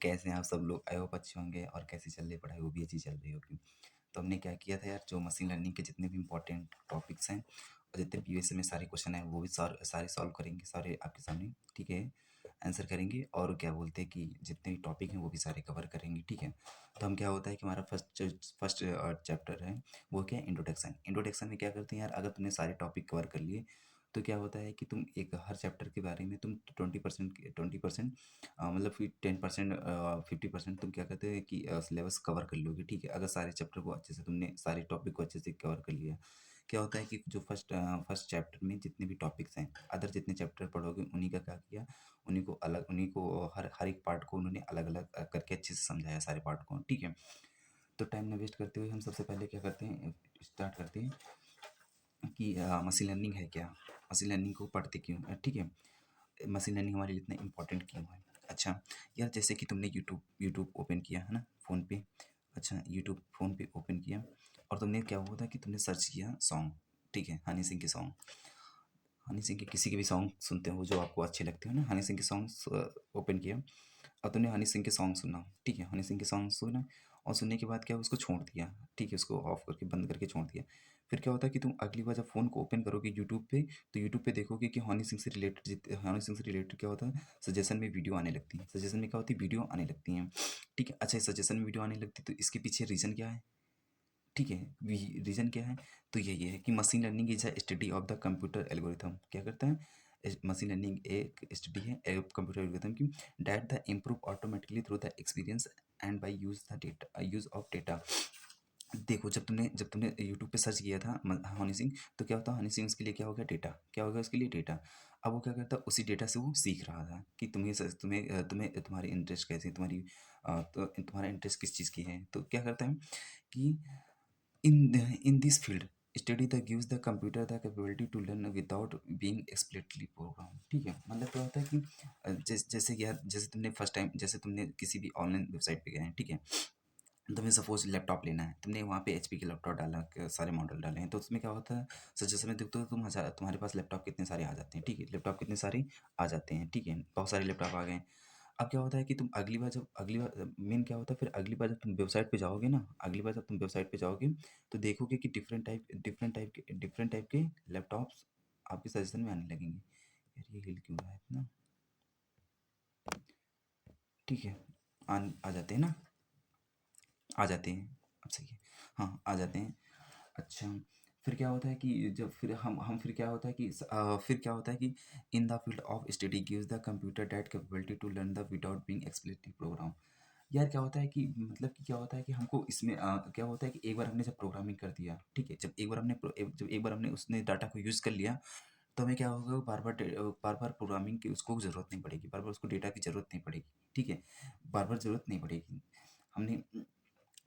कैसे हैं आप सब लोग? आई होप अच्छे होंगे और कैसी चल रही है पढ़ाई, वो भी अच्छी चल रही होगी। तो हमने क्या किया था यार, जो मशीन लर्निंग के जितने भी इम्पोर्टेंट टॉपिक्स हैं और जितने पीवीएसए में सारे क्वेश्चन हैं वो भी सारे सॉल्व करेंगे, सारे आपके सामने, ठीक है, आंसर करेंगे। और क्या बोलते हैं कि जितने भी टॉपिक हैं वो भी सारे कवर करेंगे, ठीक है। तो हम क्या होता है कि हमारा फर्स्ट चैप्टर है वो क्या है, इंट्रोडक्शन। इंट्रोडक्शन में क्या करते हैं यार, अगर तुमने सारे टॉपिक कवर कर लिए तो क्या होता है कि तुम एक हर चैप्टर के बारे में तुम 20% मतलब फिर 10% 50% तुम क्या कहते हैं कि सिलेबस कवर कर लोगे, ठीक है। अगर सारे चैप्टर को अच्छे से तुमने सारे टॉपिक को अच्छे से कवर कर लिया, क्या होता है कि जो फर्स्ट चैप्टर में जितने भी टॉपिक्स हैं, अदर जितने चैप्टर पढ़ोगे उन्हीं का क्या किया, उन्हीं को हर हर एक पार्ट को उन्होंने अलग अलग करके अच्छे से समझाया सारे पार्ट को, ठीक है। तो टाइम न वेस्ट करते हुए हम सबसे पहले क्या करते हैं, स्टार्ट करते हैं कि मशीन लर्निंग है क्या, मशीन लर्निंग को पढ़ते क्यों ठीक है, मशीन लर्निंग हमारे लिए इतना इंपॉर्टेंट क्यों है। अच्छा यार, जैसे कि तुमने यूट्यूब यूट्यूब ओपन किया है ना फ़ोन पे। अच्छा, यूट्यूब फ़ोन पे ओपन किया और तुमने क्या हुआ था कि तुमने सर्च किया सॉन्ग, ठीक है, हनी सिंह के सॉन्ग। हनी सिंह के किसी के भी सॉन्ग सुनते हो जो आपको अच्छे लगते हो ना, हनी सिंह के सॉन्ग्स ओपन किया और तुमने हनी सिंह के सॉन्ग सुना, ठीक है, हनी सिंह के सॉन्ग सुना और सुनने के बाद क्या उसको छोड़ दिया, ठीक है, उसको ऑफ करके बंद करके छोड़ दिया। फिर क्या होता है कि तुम अगली बार जब फ़ोन को ओपन करोगे यूट्यूब पे, तो यूट्यूब पे देखोगे कि हनी सिंह से रिलेटेड क्या होता है, सजेशन में वीडियो आने लगती है, सजेशन में क्या होती है, वीडियो आने लगती हैं, ठीक है। अच्छा, सजेशन में वीडियो आने लगती है तो इसके पीछे रीज़न क्या है, ठीक है, रीज़न क्या है, तो ये है कि machine learning is a study of the computer algorithm. क्या करता है मशीन लर्निंग, एक स्टडी है कंप्यूटर एल्गोरिथम की, that the improve automatically through the experience and by use of data. देखो, जब तुमने यूट्यूब पे सर्च किया था हनी सिंह, तो क्या होता है, हनी सिंह उसके लिए क्या हो गया, डेटा, क्या हो गया उसके लिए, डेटा। अब वो क्या करता है, उसी डेटा से वो सीख रहा था कि तुम्हें तुम्हारी इंटरेस्ट कैसे, तो तुम्हारा इंटरेस्ट किस चीज़ की है। तो क्या करता है कि in this field, study that gives the computer the capability to learn without being explicitly programmed, ठीक है। मतलब क्या होता है कि जैसे यार, जैसे तुमने फर्स्ट टाइम, जैसे तुमने किसी भी ऑनलाइन वेबसाइट पे गए हैं, ठीक है, तुम्हें सपोज लैपटॉप लेना है, तुमने वहाँ पे एचपी के लैपटॉप डाला, सारे मॉडल डाले हैं, तो उसमें क्या होता है, सजेशन में देखते हो तुम्हारे पास लैपटॉप कितने सारे आ जाते हैं, ठीक है, लैपटॉप कितने सारे आ जाते हैं, ठीक है, बहुत सारे लैपटॉप आ गए। अब क्या होता है कि तुम अगली बार मेन क्या होता है, फिर अगली बार जब तुम वेबसाइट पे जाओगे ना, अगली बार जब तुम वेबसाइट पे जाओगे तो देखोगे कि डिफरेंट टाइप के लैपटॉप्स आपके सजेशन में आने लगेंगे। यार ये हिल क्यों रहा है इतना, ठीक है, आ जाते हैं ना, आ जाते हैं, अब सही है, हाँ आ जाते हैं। अच्छा, फिर क्या होता है कि जब फिर हम फिर क्या होता है कि फिर क्या होता है कि in the field of study gives the computer that capability to learn the without being explicitly program. यार क्या होता है कि मतलब कि क्या होता है कि हमको इसमें क्या होता है कि एक बार हमने जब प्रोग्रामिंग कर दिया, ठीक है, जब एक बार हमने उसने डाटा को यूज़ कर लिया, तो हमें क्या होगा, बार बार प्रोग्रामिंग की उसको ज़रूरत नहीं पड़ेगी, बार बार उसको डेटा की ज़रूरत नहीं पड़ेगी, ठीक है, बार बार ज़रूरत नहीं पड़ेगी। हमने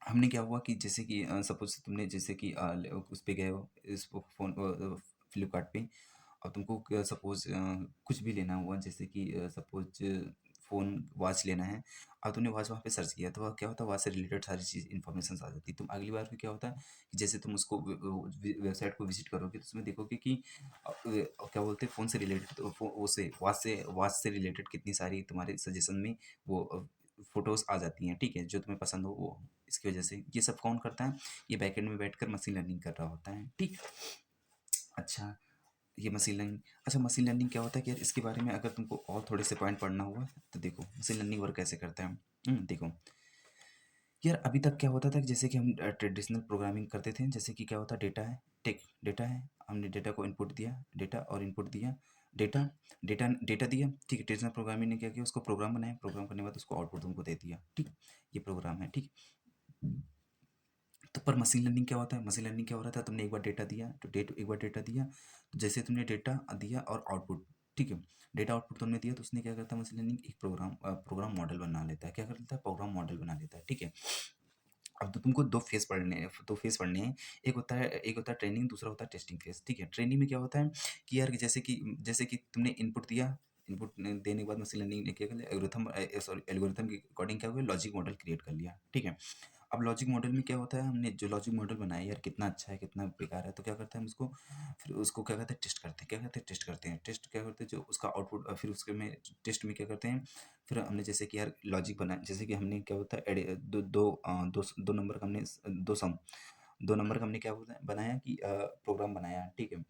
हमने क्या हुआ कि जैसे कि सपोज़ तुमने जैसे कि उस पे गए हो, इस फ़ोन फ्लिपकार्ट पे, और तुमको सपोज़ कुछ भी लेना हुआ, जैसे कि सपोज़ फ़ोन वॉच लेना है, और तुमने वॉच वहाँ पे सर्च किया, तो वह क्या होता है, वॉच से रिलेटेड सारी चीज़ इन्फॉर्मेशंस आ जाती है। तुम अगली बार फिर क्या होता है कि जैसे तुम उसको वेबसाइट को विज़िट करोगे तो उसमें देखोगे कि क्या बोलते हैं, फ़ोन से रिलेटेड, तो वॉच से रिलेटेड कितनी सारी तुम्हारे सजेशन में वो फ़ोटोज़ आ जाती हैं, ठीक है, जो तुम्हें पसंद हो वो। इसकी वजह से ये सब कौन करता है, ये बैकएंड में बैठकर मशीन लर्निंग कर रहा होता है, ठीक। अच्छा, ये मशीन लर्निंग, अच्छा मशीन लर्निंग क्या होता है कि यार इसके बारे में अगर तुमको और थोड़े से पॉइंट पढ़ना हुआ तो देखो मशीन लर्निंग वर्क कैसे करता है। देखो यार, अभी तक क्या होता था कि जैसे कि हम ट्रेडिशनल प्रोग्रामिंग करते थे, जैसे कि क्या होता, डेटा है, टेक डेटा है, हमने डेटा को इनपुट दिया, डेटा और इनपुट दिया, डेटा डेटा डेटा दिया, ठीक है। ट्रेडिशनल प्रोग्रामिंग ने क्या किया, उसको प्रोग्राम बनाया, प्रोग्राम करने के बाद उसको आउटपुट तुमको दे दिया, ठीक। ये प्रोग्राम है, ठीक। तो पर मशीन लर्निंग क्या होता है, मशीन लर्निंग क्या हो रहा था, तुमने एक बार डेटा दिया, तो एक बार डेटा दिया, तो जैसे तुमने डेटा दिया और आउटपुट, ठीक है, डेटा आउटपुट तुमने दिया, तो उसने क्या करता है, मशीन लर्निंग एक प्रोग्राम मॉडल बना लेता है, क्या कर लेता है, प्रोग्राम मॉडल बना लेता है, ठीक है। अब तो तुमको दो फेज पढ़ने हैं, एक होता है ट्रेनिंग, दूसरा होता है टेस्टिंग फेज, ठीक है। ट्रेनिंग में क्या होता है कि यार जैसे कि तुमने इनपुट दिया, इनपुट देने के बाद मशीन लर्निंग ने क्या कर लिया, एल्गोरिथम के अकॉर्डिंग क्या हुआ, लॉजिक मॉडल क्रिएट कर लिया, ठीक है। अब लॉजिक मॉडल में क्या होता है, हमने जो लॉजिक मॉडल बनाया यार कितना अच्छा है कितना बेकार है, तो क्या करते हैं हम उसको, फिर उसको क्या करते हैं, टेस्ट करते हैं, क्या करते हैं, टेस्ट करते हैं, टेस्ट क्या करते हैं, जो उसका आउटपुट, फिर उसके में टेस्ट में क्या करते हैं, फिर हमने जैसे कि यार लॉजिक बनाया, जैसे कि हमने क्या होता है दो नंबर का हमने दो सम 2 नंबर का हमने क्या बोला बनाया कि प्रोग्राम बनाया, ठीक है।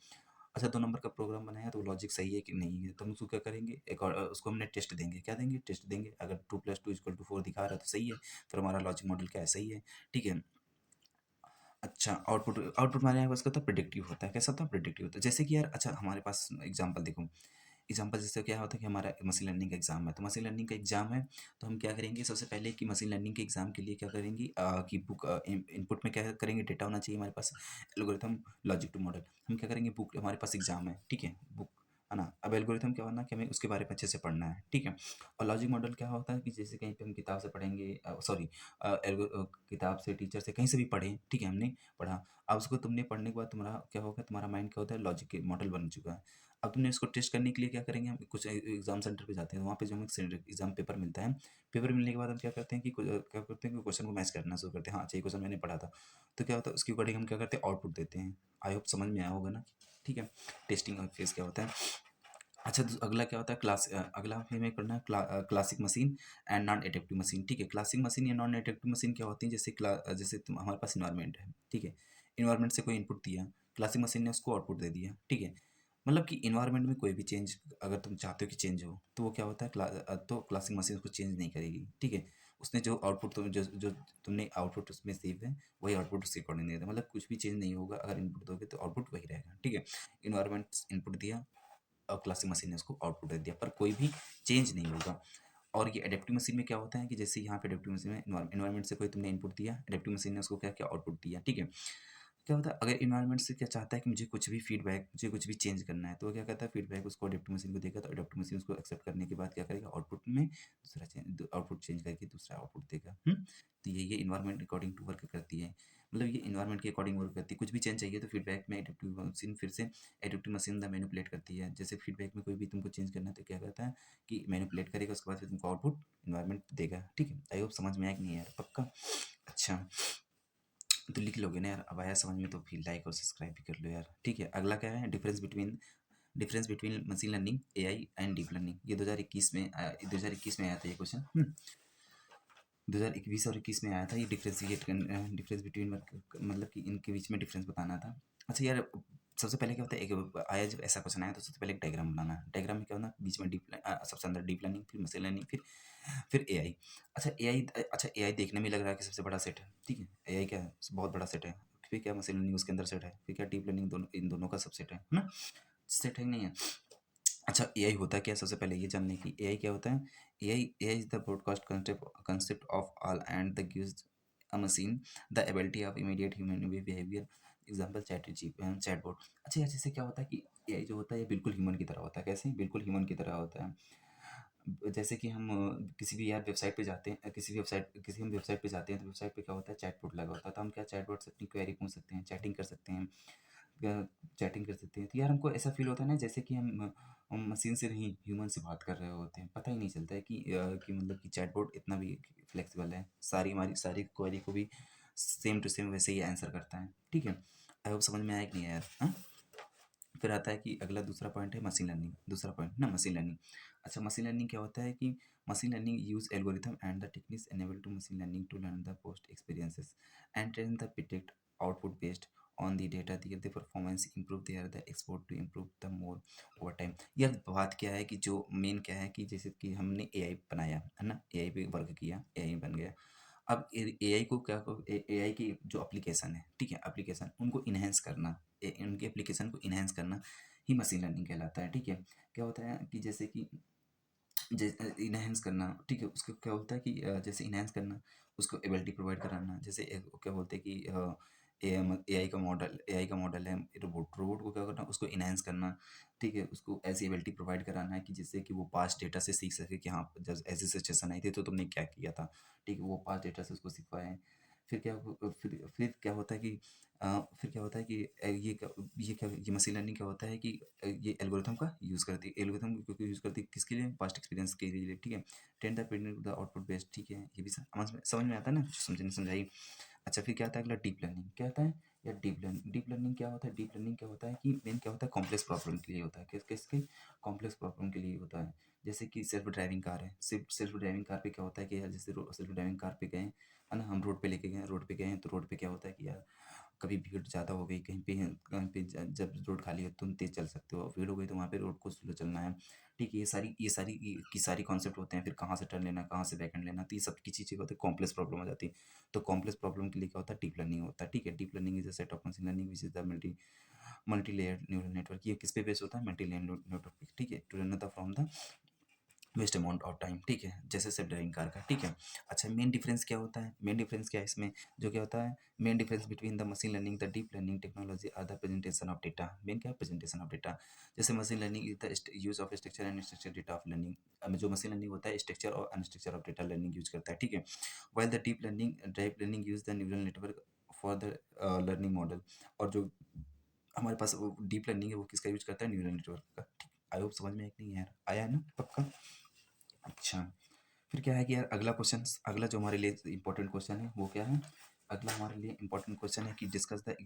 अच्छा 2 नंबर का प्रोग्राम बनाया तो लॉजिक सही है कि नहीं है, तो हम उसको क्या करेंगे, एक और उसको हमने टेस्ट देंगे, क्या देंगे, टेस्ट देंगे। अगर 2 + 2 = 4 दिखा रहा है तो सही है, फिर हमारा लॉजिक मॉडल क्या है, सही है, ठीक है। अच्छा आउटपुट आउटपुट हमारे यहाँ उसका तो प्रिडिक्टिव होता है, कैसा होता है, प्रिडिक्टिव होता है। जैसे कि यार अच्छा हमारे पास एग्जांपल देखो, एग्जांपल जैसे क्या होता है कि हमारा मशीन लर्निंग का एग्जाम है, तो मशीन लर्निंग का एग्जाम है, तो हम क्या करेंगे सबसे पहले कि मशीन लर्निंग के एग्जाम के लिए क्या करेंगे, कि बुक इनपुट में क्या करेंगे, डेटा होना चाहिए हमारे पास, एल्गोरिथम, लॉजिक टू मॉडल। हम क्या करेंगे, बुक हमारे पास एग्जाम है, ठीक है, बुक है ना। अब एल्गोरिथम क्या होना कि हमें उसके बारे में अच्छे से पढ़ना है, ठीक है। और लॉजिक मॉडल क्या होता है कि जैसे कहीं पे हम किताब से पढ़ेंगे, सॉरी किताब से, टीचर से, कहीं से भी पढ़े, ठीक है, हमने पढ़ा। अब उसको तुमने पढ़ने के बाद तुम्हारा क्या होगा, तुम्हारा माइंड क्या होता है, लॉजिक के मॉडल बन चुका है। अब तुमने इसको टेस्ट करने के लिए क्या करेंगे, हम कुछ एग्जाम सेंटर पे जाते हैं, वहाँ पे जो हमें एग्जाम पेपर मिलता है, पेपर मिलने के बाद हम क्या करते हैं कि क्या करते हैं कि क्वेश्चन को मैच करना शुरू करते हैं, हाँ अच्छा ये क्वेश्चन मैंने पढ़ा था, तो क्या होता है उसके अकॉर्डिंग हम क्या करते हैं, आउटपुट देते हैं। आई होप समझ में आया होगा ना, ठीक है। टेस्टिंग फेज क्या होता है। अच्छा अगला क्या होता है, अगला हमें करना है classic machine and non adaptive machine, ठीक है। क्लासिक मशीन या नॉन एडेप्टिव मशीन क्या होती है, जैसे तुम हमारे पास इन्वायरमेंट है, ठीक है, इन्वायरमेंट से कोई इनपुट दिया, क्लासिक मशीन ने उसको आउटपुट दे दिया, ठीक है। मतलब कि इन्वायरमेंट में कोई भी चेंज अगर तुम चाहते हो कि चेंज हो, तो वो क्या होता है, तो क्लासिक मशीन उसको चेंज नहीं करेगी, ठीक है। उसने जो आउटपुट जो तुमने आउटपुट उसमें सेव है, वही आउटपुट उसके अकॉर्डिंग देगा, मतलब कुछ भी चेंज नहीं होगा, अगर इनपुट दोगे तो आउटपुट वही रहेगा, ठीक है। इन्वायरमेंट इनपुट दिया और क्लासिक मशीन ने उसको आउटपुट दे दिया, पर कोई भी चेंज नहीं होगा। और ये एडेप्टिव मशीन में क्या होता है कि जैसे यहाँ पे एडेप्टिव मशीन में इन्वायरमेंट से कोई तुमने इनपुट दिया, एडेप्टिव मशीन ने उसको क्या क्या आउटपुट दिया, ठीक है। क्या होता है अगर इन्वायरमेंट से क्या चाहता है कि मुझे कुछ भी फीडबैक, मुझे कुछ भी चेंज करना है, तो वो क्या कहता है, फीडबैक उसको एडेप्टिव मशीन को देगा, तो एडेप्टिव मशीन उसको एक्सेप्ट करने के बाद क्या करेगा, आउटपुट में दूसरा चेंज, आउटपुट चेंज करके दूसरा आउटपुट देगा। तो ये इन्वायरमेंट अकॉर्डिंग टू वर्क करती है, मतलब ये इन्वायरमेंट के अकॉर्डिंग वर्क करती है। कुछ भी चेंज चाहिए तो फीडबैक में एडेप्टिव मशीन फिर से एडेप्टिव मशीन द मैनिपुलेट करती है। जैसे फीडबैक में कोई भी तुमको चेंज करना है तो क्या करता है कि मैनिपुलेट करेगा, उसके बाद फिर तुमको आउटपुट इन्वायरमेंट देगा, ठीक है। आई होप समझ में आया कि नहीं यार, पक्का। अच्छा तो लिख लोगे ना यार, अब आया समझ में तो फिर लाइक और सब्सक्राइब भी कर लो यार, ठीक है। अगला क्या है, difference between machine learning, AI and deep learning. ये 2021 में आया था ये क्वेश्चन, 2021 और 21 में आया था ये। डिफरेंस बिटवीन मतलब कि इनके बीच में डिफरेंस बताना था। अच्छा यार सबसे पहले क्या होता है, एक आया जब ऐसा क्वेश्चन आया तो सबसे पहले एक डायग्राम बनाना है। डायग्राम में क्या होना, बीच में सबसे अंदर डीप लर्निंग, फिर मशीन लर्निंग, फिर एआई। अच्छा एआई देखने में लग रहा है कि सबसे बड़ा सेट है, ठीक है। एआई क्या है, बहुत बड़ा सेट है। फिर क्या मशीन लर्निंग उसके अंदर सेट है, फिर क्या डीप लर्निंग, दोनों इन दोनों का सबसेट है ना, सेट है कि नहीं है। अच्छा एआई होता क्या है, सबसे पहले ये जानने की एआई क्या होता है। AI is the broadcast concept of all and the gives a machine the ability of immediate human behavior, example chatbot. अच्छा यार जैसे क्या होता है कि एआई जो होता है ये बिल्कुल ह्यूमन की तरह होता है, कैसे, बिल्कुल ह्यूमन की तरह होता है। जैसे कि हम किसी भी यार वेबसाइट पे जाते हैं, किसी हम वेबसाइट पे जाते हैं, तो वेबसाइट पे क्या होता है, चैटबॉट लगा होता है, तो हम क्या चैटबॉट से अपनी क्वेरी पूछ सकते हैं, चैटिंग कर सकते हैं, चैटिंग कर सकते हैं। तो यार हमको ऐसा फील होता है ना जैसे कि हम मशीन से नहीं, ह्यूमन से बात कर रहे होते हैं। पता ही नहीं चलता है कि मतलब कि चैटबॉट इतना भी फ्लेक्सिबल है, हमारी सारी क्वेरी को भी सेम टू सेम वैसे ही आंसर करता है, ठीक है। आई होप समझ में आया कि नहीं यार, हाँ। फिर आता है कि अगला दूसरा पॉइंट है मशीन लर्निंग, दूसरा पॉइंट ना मशीन लर्निंग। अच्छा मशीन लर्निंग क्या होता है कि machine learning use algorithm and the techniques enable to machine learning to learn the past experiences and train the predict output based on the data the performance improve their the export to improve the more over time. यह बात क्या है कि जो main क्या है कि जैसे कि हमने एआई बनाया है ना, एआई पे वर्क किया, एआई बन गया। अब एआई को क्या, एआई की जो एप्लीकेशन है, ठीक है, एप्लीकेशन उनको इन्हेंस करना, उनके एप्लीकेशन को इन्हेंस करना ही मशीन लर्निंग कहलाता है, ठीक है। क्या होता है कि जैसे कि इन्हेंस करना, ठीक है, उसको क्या होता है कि जैसे इन्हेंस करना, उसको एबिलिटी प्रोवाइड कराना। जैसे क्या बोलते हैं कि एआई का मॉडल है रोबोट को क्या करना, उसको इन्हेंस करना, ठीक है, उसको ऐसी एबिलिटी प्रोवाइड कराना है कि जिससे कि वो पास्ट डेटा से सीख सके कि हाँ जब ऐसी सिचुएशन आई थी तो तुमने क्या किया था, ठीक है, वो पास्ट डेटा से उसको सिखवाए। फिर क्या होता है कि फिर क्या होता है कि ये मशीन लर्निंग क्या होता है कि ये एल्गोरिथम का यूज़ करती है, एल्गोरिथम क्योंकि यूज़ करती है किसके लिए? पास्ट एक्सपीरियंस के लिए, ठीक है? Train the predict the output based, ठीक है? ये भी समझ में आता है ना? समझने समझाइए। अच्छा, फिर क्या आता है अगला? Deep learning. क्या आता है? या डीप लर्निंग क्या होता है? डीप लर्निंग क्या होता है कि मेन क्या होता है? कॉम्प्लेक्स प्रॉब्लम के लिए होता है। किसके? कॉम्प्लेक्स प्रॉब्लम के लिए होता है। जैसे कि सेल्फ ड्राइविंग कार है। सेल्फ ड्राइविंग कार पे क्या होता है कि यार जैसे सेल्फ ड्राइविंग कार पे गए, है ना? हम रोड पे लेके गए, रोड पे गए हैं, तो रोड पे क्या होता है कि यार कभी भीड़ ज़्यादा हो गई कहीं पे जब रोड खाली है तुम तेज़ चल सकते हो, भीड़ हो गई तो वहाँ पे रोड को स्लो चलना है, ठीक है? ये सारी कॉन्सेप्ट होते हैं। फिर कहाँ से टर्न लेना, कहाँ से बैक हैंड लेना, तो ये सब की चीज़ें होती है, कॉम्प्लेक्स प्रॉब्लम आ जाती है। तो कॉम्प्लेक्स प्रॉब्लम के लिए क्या होता है? डीप लर्निंग होता है, ठीक है? Deep learning is a set of machine learning which is the multi layered neural network. ये किस पे बेस होता है? मल्टी लेयर्ड नेटवर्क, ठीक है? To run the from the vast amount of time, ठीक है? जैसे सेल्फ ड्राइविंग कार का, ठीक है? अच्छा, मेन डिफरेंस क्या होता है? मेन डिफरेंस क्या है इसमें? जो क्या होता है? Main difference between the machine learning the deep learning technology are the presentation of data. Main क्या है? Presentation of data. जैसे machine learning is the use of structure and structure data of learning. जो machine learning होता है structure और unstructure of data learning use करता है, ठीक है? While the deep learning use the neural network for the learning model. और जो हमारे पास वो डीप लर्निंग है वो किसका यूज करता है? न्यूरल नेटवर्क का, ठीक? आई होप समझ में एक नहीं यार आया है ना पक्का? अच्छा, फिर क्या है कि यार अगला जो हमारे लिए इम्पोर्टेंट क्वेश्चन है वो क्या है? अगला हमारे लिए इम्पोर्टेंट क्वेश्चन है कि discuss the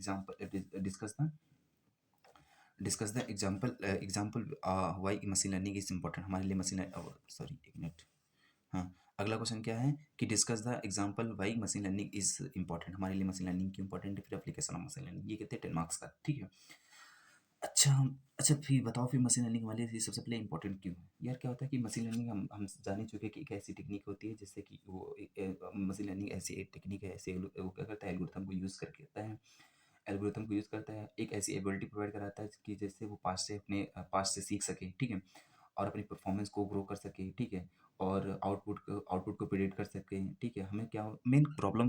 example why machine learning is important हमारे लिए। सॉरी, एक मिनट। हाँ, अगला क्वेश्चन क्या है कि discuss the example why machine learning is important हमारे लिए। मशीन लर्निंग क्यों इंपॉर्टेंट है? फिर एप्लीकेशन ऑफ मशीन लर्निंग, ये कहते हैं 10 मार्क्स का, ठीक है? अच्छा अच्छा, फिर बताओ फिर मशीन लर्निंग वाले ये सबसे पहले इंपॉर्टेंट क्यों है? यार क्या होता है कि मशीन लर्निंग हम जान ही चुके हैं कि एक ऐसी टेक्निक होती है जिससे कि मशीन लर्निंग ऐसी एक टेक्निक है, ऐसे वो क्या करता है? एल्गोरिथम को यूज़ करके करता है। एल्गोरिथम को यूज़ करता है, एक ऐसी एबिलिटी प्रोवाइड कराता है कि जैसे वो पास्ट से सीख सके, ठीक है? और अपनी परफॉर्मेंस को ग्रो कर सके, ठीक है? और आउटपुट को प्रिडिक्ट कर सके, ठीक है? हमें क्या मेन प्रॉब्लम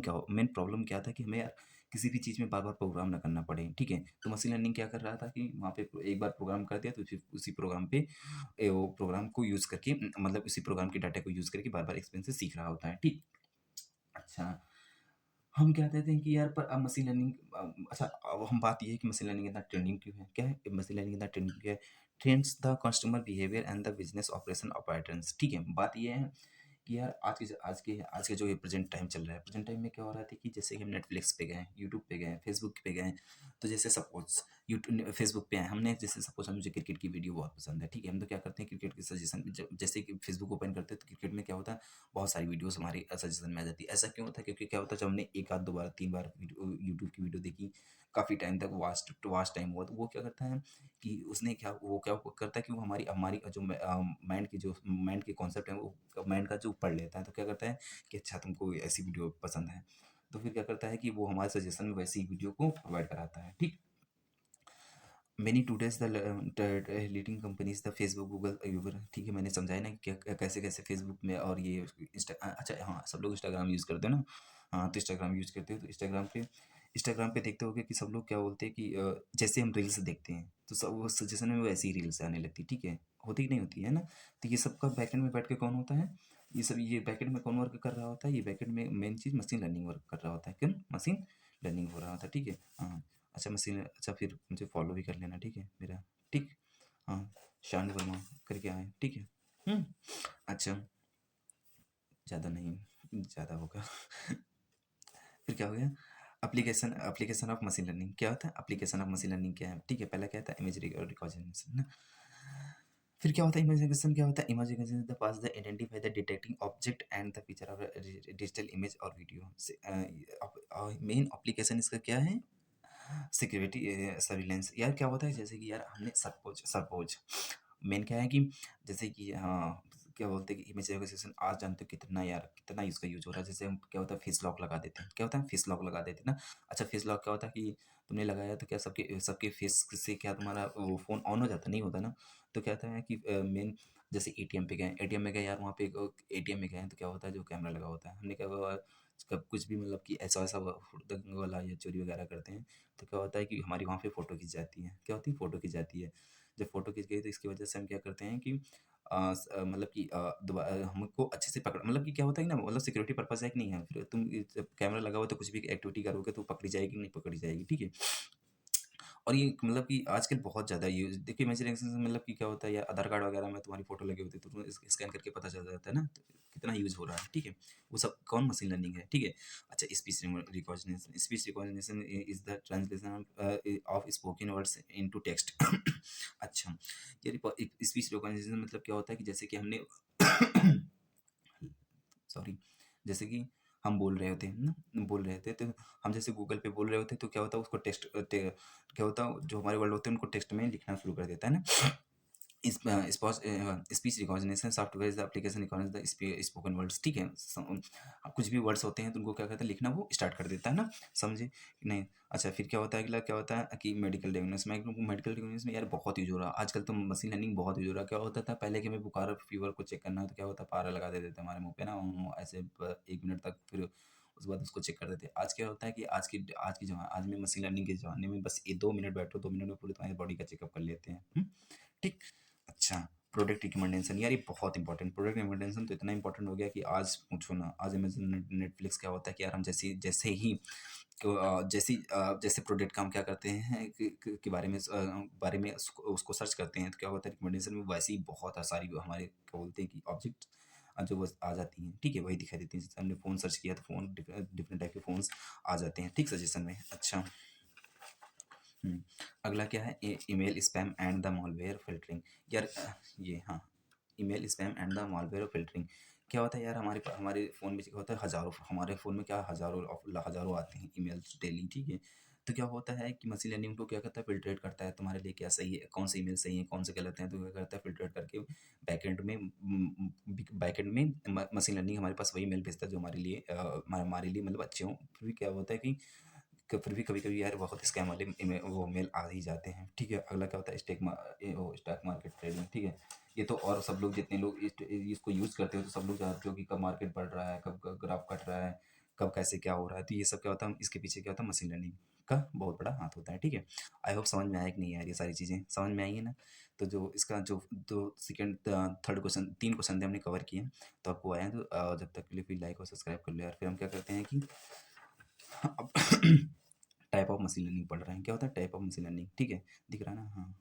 क्या था कि हमें यार किसी भी चीज़ में बार-बार प्रोग्राम ना करना पड़े, ठीक है? तो मशीन लर्निंग क्या कर रहा था कि वहाँ पे एक बार प्रोग्राम कर दिया तो फिर उसी प्रोग्राम पे वो प्रोग्राम को यूज़ करके मतलब उसी प्रोग्राम के डाटा को यूज़ करके बार-बार एक्सपेरिमेंट से सीख रहा होता है, ठीक? अच्छा, हम क्या कहते हैं कि यार पर अब मशीन लर्निंग अच्छा, अब हम बात ये है कि मशीन लर्निंग इतना ट्रेंडिंग क्यों है? क्या है? मशीन लर्निंग इतना ट्रेंडिंग क्यों है? Trends the customer behaviour and the business operation of patterns, ठीक है? बात ये है कि यार आज के जो ये प्रेजेंट टाइम चल रहा है, प्रेजेंट टाइम में क्या हो रहा था कि जैसे कि हम नेटफ्लिक्स पे गए, यूट्यूब पे गए, फेसबुक पे गए, तो जैसे सपोज यूट्यूब फेसबुक पे आए हमने, जैसे सपोज मुझे क्रिकेट की वीडियो बहुत पसंद है, ठीक है? हम तो क्या करते हैं क्रिकेट के सजेशन जैसे कि फेसबुक ओपन करते हैं तो क्रिकेट में क्या होता है? बहुत सारी वीडियोस हमारे सजेशन में आ जाती है। ऐसा क्यों होता है? क्योंकि क्या होता है जब हमने एक आध दो बार तीन बार यूट्यूब की वीडियो देखी, काफ़ी टाइम तक वास्ट वास्ट टाइम हुआ, तो वो क्या करता है कि वो क्या करता है कि वो हमारी हमारी जो माइंड के कॉन्सेप्ट है वो माइंड का जो पढ़ लेता है, तो क्या करता है कि अच्छा तुमको ऐसी वीडियो पसंद है, तो फिर क्या करता है कि वो हमारे सजेशन में वैसी वीडियो को प्रोवाइड कराता है, ठीक? Many today's the leading companies the Facebook Google Uber, ठीक है? मैंने समझाया ना कि कैसे कैसे फेसबुक में और ये अच्छा हाँ, सब लोग इंस्टाग्राम यूज़ करते हैं ना? हाँ, तो इंस्टाग्राम यूज़ करते हो तो इंस्टाग्राम पे देखते होगे कि सब लोग क्या बोलते हैं कि जैसे हम रील्स देखते हैं तो सब वो सजेशन में वैसी ही रील्स आने लगती, ठीक है? होती कि नहीं होती है ना? तो ये सब का बैकएंड में बैठ के कौन होता है? ये बैकएंड में कौन वर्क कर रहा होता है? ये बैकएंड में मेन चीज़ मशीन लर्निंग वर्क कर रहा होता है। क्यों? मशीन लर्निंग हो रहा होता है, ठीक है? हाँ। अच्छा, फिर मुझे फॉलो भी कर लेना, ठीक है मेरा? ठीक। हाँ, शान वर्मा करके आए, ठीक है? अच्छा, ज़्यादा नहीं, ज़्यादा होगा। फिर क्या हो गया? एप्लीकेशन ऑफ मशीन लर्निंग क्या होता है? एप्लीकेशन ऑफ मशीन लर्निंग क्या है? ठीक है, पहला क्या था? इमेज रिकॉग्निशन ना। फिर क्या होता है? इमेज रिकॉग्निशन क्या होता है? Image recognition the pass the identify the detecting object and the feature of digital image और वीडियो से मेन एप्लीकेशन इसका क्या है? Security surveillance. यार क्या होता है जैसे कि यार हमने सपोज सपोज मेन क्या है कि जैसे कि हाँ, क्या बोलते हैं कि इमेज रिकॉग्निशन आज जानते हो कितना यार कितना इसका यूज हो रहा है। जैसे हम क्या होता है फेस लॉक लगा देते हैं, क्या होता है फेस लॉक लगा देते हैं ना। अच्छा, फेस लॉक क्या होता है कि तुमने लगाया तो क्या सबके सबके फेस से क्या तुम्हारा वो फ़ोन ऑन हो जाता नहीं होता ना। तो क्या होता है कि मेन जैसे एटीएम पे गए, एटीएम में गए यार वहाँ पे एटीएम में गए तो क्या होता है जो कैमरा लगा होता है हमने क्या हुआ कब कुछ भी मतलब कि ऐसा वैसा हुड़दंग वाला या चोरी वगैरह करते हैं तो क्या होता है कि हमारी वहाँ पे फ़ोटो खिंच जाती है। क्या होती है? फ़ोटो खिंच जाती है। जब फ़ोटो खींच गई तो इसकी वजह से हम क्या करते हैं कि मतलब कि हमको अच्छे से पकड़ मतलब कि क्या होता है कि ना मतलब सिक्योरिटी पर्पज़ है कि नहीं है, फिर तुम जब कैमरा लगा हुआ है तो कुछ भी एक्टिविटी करोगे तो पकड़ी जाएगी कि नहीं पकड़ी जाएगी, ठीक है? और ये मतलब कि आजकल बहुत ज़्यादा यूज़ देखिए इमेजिनेशन से मतलब कि क्या होता है या आधार कार्ड वगैरह में तुम्हारी फ़ोटो लगी होती है तो तुम्हें स्कैन करके पता चल जाता है ना, तो कितना यूज़ हो रहा है, ठीक है? वो सब कौन मशीन लर्निंग है, ठीक है? अच्छा speech recognition is the translation of spoken words into text. अच्छा, ये स्पीच रिकॉग्निशन मतलब क्या होता है कि जैसे कि हमने सॉरी, जैसे कि हम बोल रहे होते हैं ना, बोल रहे थे तो हम जैसे गूगल पे बोल रहे होते हैं तो क्या होता है उसको क्या होता है जो हमारे वर्ड होते हैं उनको टेक्स्ट में लिखना शुरू कर देता है ना। Speech recognition software is the application recognize the spoken words, ठीक है? कुछ भी वर्ड्स होते हैं तो उनको क्या कहता है लिखना वो स्टार्ट कर देता है ना, समझे कि नहीं? अच्छा, फिर क्या होता है अगला, क्या होता है कि मेडिकल डायग्नोसिस में यार बहुत यूज हो रहा है आजकल, तो मशीन लर्निंग बहुत यूज हो रहा है। क्या होता था पहले कि हमें बुखार फीवर को चेक करना है तो क्या होता, पारा लगा देते थे हमारे मुंह पे ना, ऐसे 1 मिनट तक, फिर उसके बाद उसको चेक कर देते। आज क्या होता है कि आज में मशीन लर्निंग के ज़माने में बस ये 2 मिनट बैठो, 2 मिनट में पूरी तुम्हारी बॉडी का चेकअप कर लेते हैं, ठीक। अच्छा, प्रोडक्ट रिकमेंडेशन यार ये बहुत इंपॉर्टेंट, प्रोडक्ट रिकमेंडेशन तो इतना इंपॉर्टेंट हो गया कि आज पूछो ना, आज अमेजन नेटफ्लिक्स क्या होता है कि यार हम जैसे ही जैसे प्रोडक्ट का हम क्या करते हैं कि बारे में उसको सर्च करते हैं तो क्या होता है रिकमेंडेशन में वैसे ही बहुत सारी हमारे क्या बोलते हैं कि ऑब्जेक्ट जो बस आ जाती हैं, ठीक है? वही दिखाई देती हैं, जैसे हमने फ़ोन सर्च किया तो फ़ोन डिफरेंट टाइप के फ़ोन्स आ जाते हैं, ठीक, सजेशन में। अच्छा। हुँ। अगला क्या है email spam and the malware filtering. यार ये हाँ, email spam and the malware filtering. क्या होता है यार हमारे फ़ोन में क्या होता है हज़ारों, हमारे फ़ोन में क्या हज़ारों आते हैं ईमेल्स डेली, ठीक है? तो क्या होता है कि मशीन लर्निंग को क्या करता है फ़िल्ट्रेट करता है तुम्हारे लिए क्या सही है, कौन से ईमेल सही है, कौन से गलत हैं, तो क्या करता है फ़िल्ट्रेट करके बैकएंड में मशीन लर्निंग हमारे पास वही मेल भेजता है जो हमारे लिए मतलब अच्छे हों। फिर भी क्या होता है कि फिर भी कभी-कभी यार बहुत स्कैम वाले वो मेल आ ही जाते हैं, ठीक है? अगला क्या होता है स्टॉक मार्केट ट्रेडिंग, ठीक है? ये तो और सब लोग जितने लोग इसको यूज़ करते हो तो सब लोग जानते हो कि कब मार्केट बढ़ रहा है, कब ग्राफ कट रहा है, कब कैसे क्या हो रहा है। तो ये सब क्या होता है इसके पीछे क्या होता है मशीन लर्निंग का बहुत बड़ा हाथ होता है, ठीक है? आई होप समझ में आया कि नहीं यार ये सारी चीज़ें समझ में आई है ना? तो जो इसका जो दो सेकंड थर्ड क्वेश्चन 3 क्वेश्चन थे हमने कवर किए हैं, तो आपको आया है तो जब तक के लिए फिर लाइक और सब्सक्राइब कर लो यार। फिर हम क्या करते हैं कि अब टाइप ऑफ मशीन लर्निंग पढ़ रहे हैं। क्या होता है टाइप ऑफ मशीन लर्निंग, ठीक है? दिख रहा है ना? हाँ,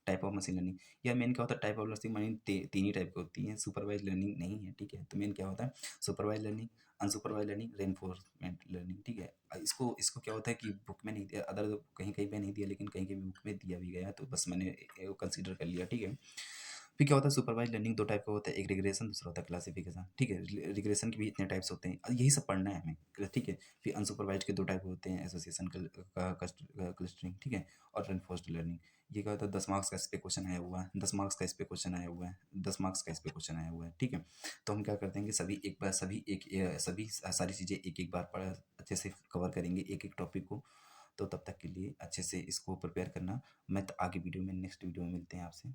टाइप ऑफ मशीन लर्निंग। यार मेन क्या होता है type of machine learning 3 he type की होती हैं, सुपरवाइज़ लर्निंग नहीं है, ठीक है? तो मेन क्या होता है supervise learning, unsupervise learning, reinforcement learning, ठीक है? इसको इसको क्या होता है कि बुक में नहीं दिया, कहीं-कहीं पे नहीं दिया, लेकिन कहीं-कहीं बुक में दिया भी गया है, तो बस मैंने कंसीडर कर लिया, ठीक है? फिर क्या होता है सुपरवाइज़ लर्निंग 2 टाइप का होता है, एक रिग्रेशन दूसरा होता है क्लासिफिकेशन, ठीक है? रिग्रेशन के भी इतने टाइप्स होते हैं, यही सब पढ़ना है हमें, ठीक है? फिर अनसुपरवाइज़्ड के 2 टाइप होते हैं, एसोसिएशन क्लस्टरिंग, ठीक है? और रेनफोर्स्ड लर्निंग। ये क्या होता है 10 मार्क्स का इस पे क्वेश्चन आया हुआ है, 10 मार्क्स का इस पे क्वेश्चन आया हुआ है, 10 मार्क्स का इस पे क्वेश्चन आया हुआ है, ठीक है? तो हम क्या करते हैं कि सभी सारी चीज़ें एक-एक बार पढ़ अच्छे से कवर करेंगे एक-एक टॉपिक को। तो तब तक के लिए अच्छे से इसको प्रिपेयर करना। मैं तो आगे वीडियो में नेक्स्ट वीडियो में मिलते हैं आपसे।